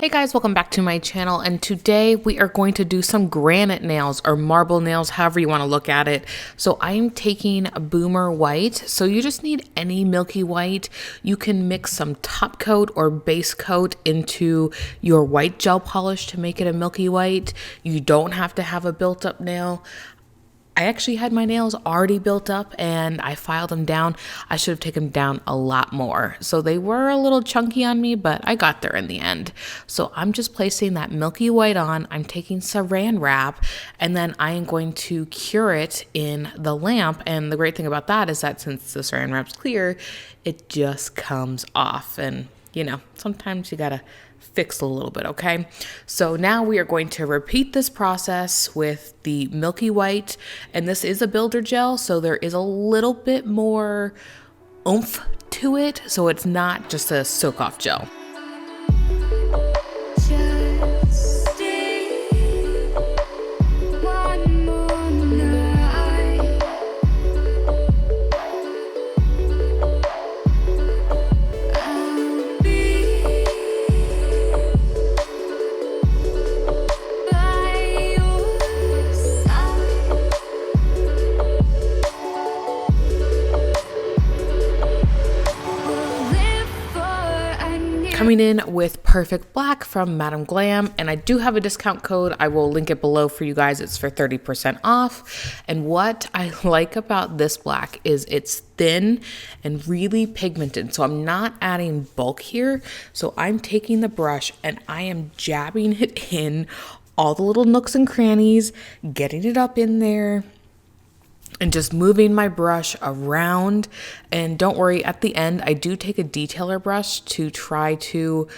Hey guys, welcome back to my channel, and today we are going to do some granite nails or marble nails, however you want to look at it. So I am taking a boomer white, so you just need any milky white. You can mix some top coat or base coat into your white gel polish to make it a milky white. You don't have to have a built up nail. I actually had my nails already built up and I filed them down. I should have taken them down a lot more. So they were a little chunky on me, but I got there in the end. So I'm just placing that milky white on. I'm taking saran wrap and then I am going to cure it in the lamp. And the great thing about that is that since the saran wrap's clear, it just comes off. And you know, sometimes you gotta fix a little bit, okay? So now we are going to repeat this process with the milky white, and this is a builder gel, so there is a little bit more oomph to it, so it's not just a soak off gel. Coming in with Perfect Black from Madame Glam, and I do have a discount code. I will link it below for you guys. It's for 30% off. And what I like about this black is it's thin and really pigmented. So I'm not adding bulk here. So I'm taking the brush and I am jabbing it in all the little nooks and crannies, getting it up in there, and just moving my brush around. And don't worry, at the end, I do take a detailer brush to try to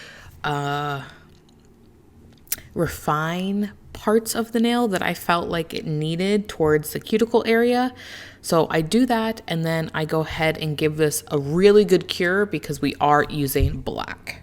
refine parts of the nail that I felt like it needed towards the cuticle area. So I do that, and then I go ahead and give this a really good cure because we are using black.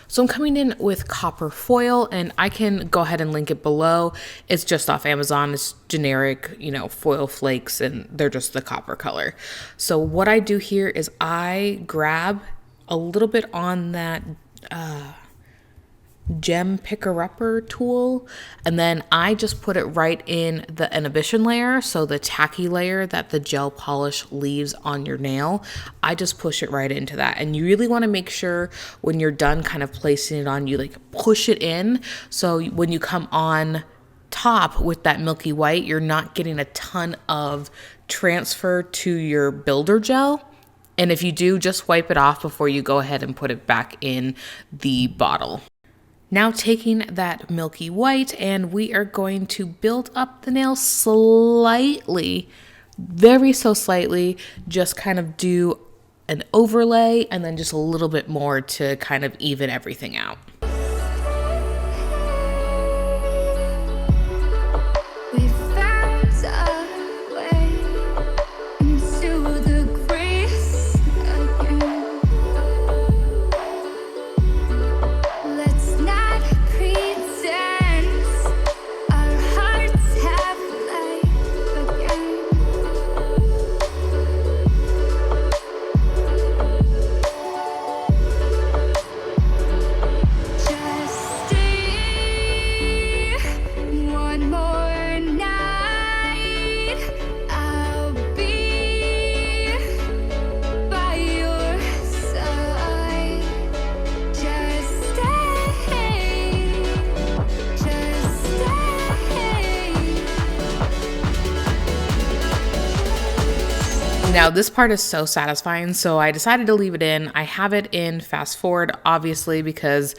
So I'm coming in with copper foil, and I can go ahead and link it below. It's just off Amazon. It's generic, you know, foil flakes, and they're just the copper color. So what I do here is I grab a little bit on that gem picker-upper tool, and then I just put it right in the inhibition layer, so the tacky layer that the gel polish leaves on your nail. I just push it right into that, and you really want to make sure when you're done kind of placing it on, you like push it in, so when you come on top with that milky white, you're not getting a ton of transfer to your builder gel. And if you do, just wipe it off before you go ahead and put it back in the bottle. Now taking that milky white, and we are going to build up the nail slightly, very so slightly, just kind of do an overlay and then just a little bit more to kind of even everything out. this part is so satisfying, so I decided to leave it in. I have it in fast forward, obviously, because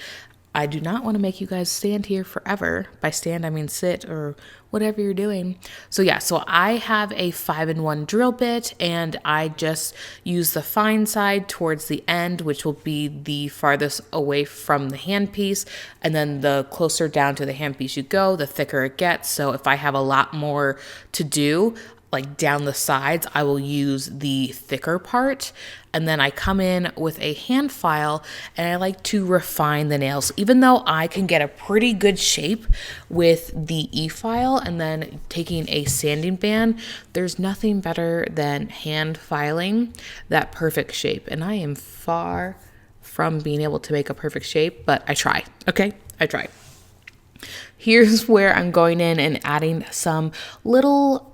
I do not want to make you guys stand here forever. By stand, I mean sit or whatever you're doing. So yeah, so I have a 5-in-1 drill bit, and I just use the fine side towards the end, which will be the farthest away from the handpiece. And then the closer down to the handpiece you go, the thicker it gets. So if I have a lot more to do, like down the sides, I will use the thicker part. And then I come in with a hand file, and I like to refine the nails. Even though I can get a pretty good shape with the e-file and then taking a sanding band, there's nothing better than hand filing that perfect shape. And I am far from being able to make a perfect shape, but I try, okay? I try. Here's where I'm going in and adding some little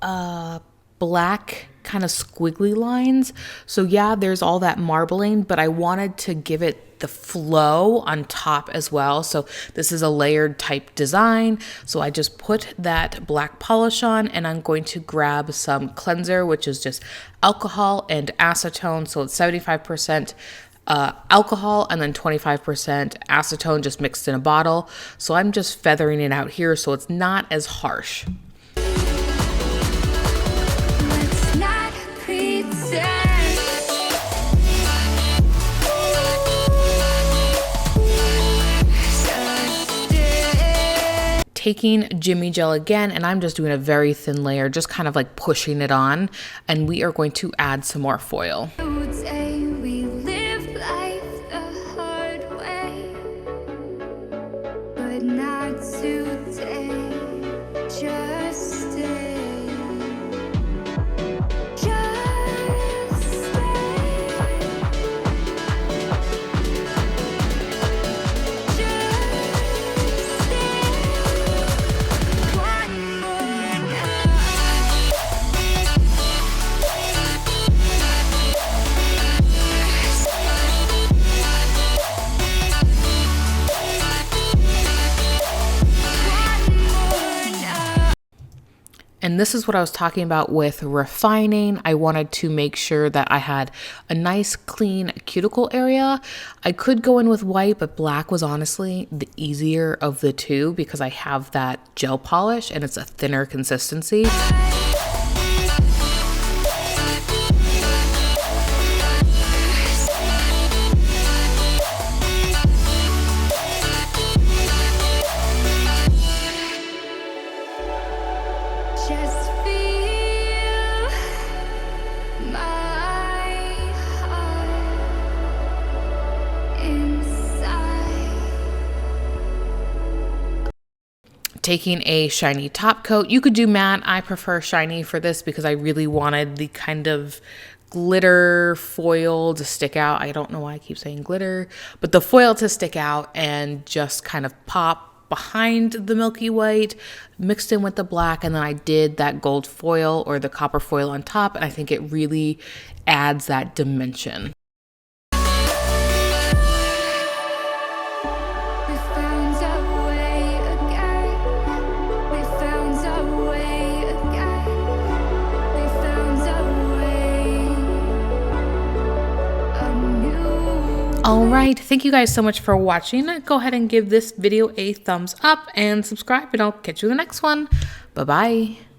black kind of squiggly lines. So yeah, there's all that marbling, but I wanted to give it the flow on top as well. So this is a layered type design. So I just put that black polish on, and I'm going to grab some cleanser, which is just alcohol and acetone. So it's 75% alcohol and then 25% acetone just mixed in a bottle. So I'm just feathering it out here so it's not as harsh. Taking Jimmy Gel again, and I'm just doing a very thin layer, just kind of like pushing it on, and we are going to add some more foil. And this is what I was talking about with refining. I wanted to make sure that I had a nice clean cuticle area. I could go in with white, but black was honestly the easier of the two because I have that gel polish and it's a thinner consistency. Taking a shiny top coat. You could do matte. I prefer shiny for this because I really wanted the kind of glitter foil to stick out. I don't know why I keep saying glitter, but the foil to stick out and just kind of pop behind the milky white mixed in with the black. And then I did that gold foil or the copper foil on top, and I think it really adds that dimension. All right, thank you guys so much for watching. Go ahead and give this video a thumbs up and subscribe, and I'll catch you in the next one. Bye-bye.